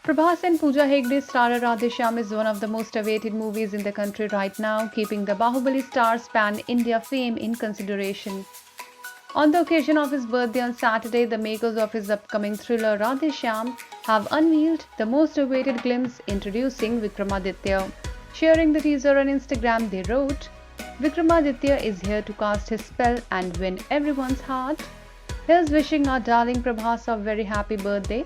Prabhas and Pooja Hegde starrer Radheshyam is one of the most awaited movies in the country right now, keeping the Bahubali star's pan-India fame in consideration. On the occasion of his birthday on Saturday, the makers of his upcoming thriller Radheshyam have unveiled the most awaited glimpse introducing Vikramaditya. Sharing the teaser on Instagram, they wrote, "Vikramaditya is here to cast his spell and win everyone's heart. Here's wishing our darling Prabhas a very happy birthday."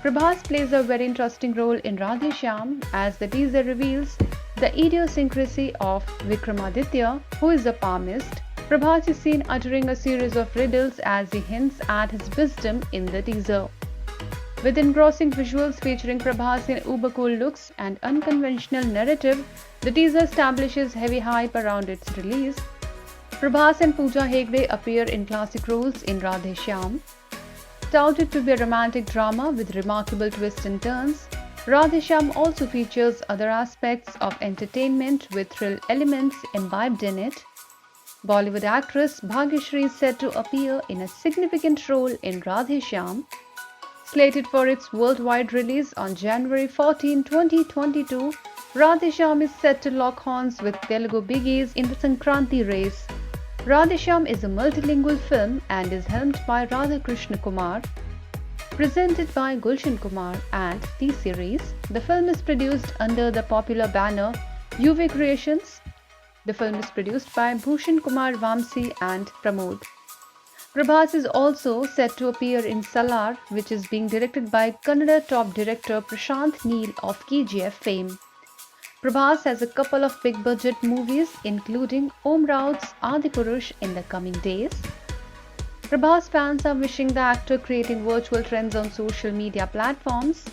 Prabhas plays a very interesting role in Radheshyam as the teaser reveals the idiosyncrasy of Vikramaditya, who is a palmist. Prabhas is seen uttering a series of riddles as he hints at his wisdom in the teaser. With engrossing visuals featuring Prabhas in uber cool looks and unconventional narrative, the teaser establishes heavy hype around its release. Prabhas and Pooja Hegde appear in classic roles in Radheshyam. Touted to be a romantic drama with remarkable twists and turns, Radheshyam also features other aspects of entertainment with thrill elements imbibed in it. Bollywood actress Bhagyashree is said to appear in a significant role in Radheshyam. Slated for its worldwide release on January 14, 2022, Radheshyam is set to lock horns with Telugu biggies in the Sankranti race. Radheshyam is a multilingual film and is helmed by Radhakrishna Kumar. Presented by Gulshan Kumar and T-Series, the film is produced under the popular banner UV Creations. The film is produced by Bhushan Kumar Vamsi and Pramod. Prabhas is also set to appear in Salar, which is being directed by Kannada top director Prashant Neel of KGF fame. Prabhas has a couple of big budget movies including Om Raut's Adipurush in the coming days. Prabhas fans are wishing the actor creating virtual trends on social media platforms.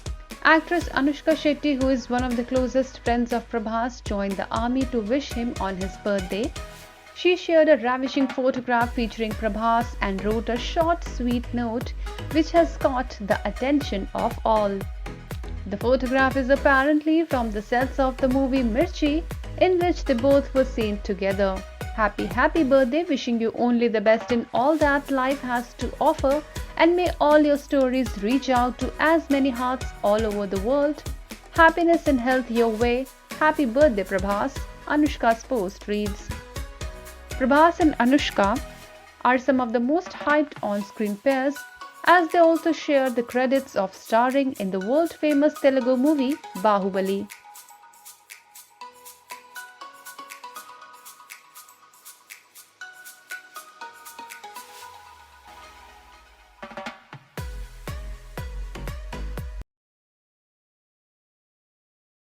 Actress Anushka Shetty, who is one of the closest friends of Prabhas, joined the army to wish him on his birthday. She shared a ravishing photograph featuring Prabhas and wrote a short, sweet note which has caught the attention of all. The photograph is apparently from the sets of the movie Mirchi, in which they both were seen together. Happy birthday, wishing you only the best in all that life has to offer, and may all your stories reach out to as many hearts all over the world. Happiness and health your way. Happy birthday, Prabhas. Anushka's post reads, Prabhas and Anushka are some of the most hyped on-screen pairs, as they also share the credits of starring in the world-famous Telugu movie Bahubali.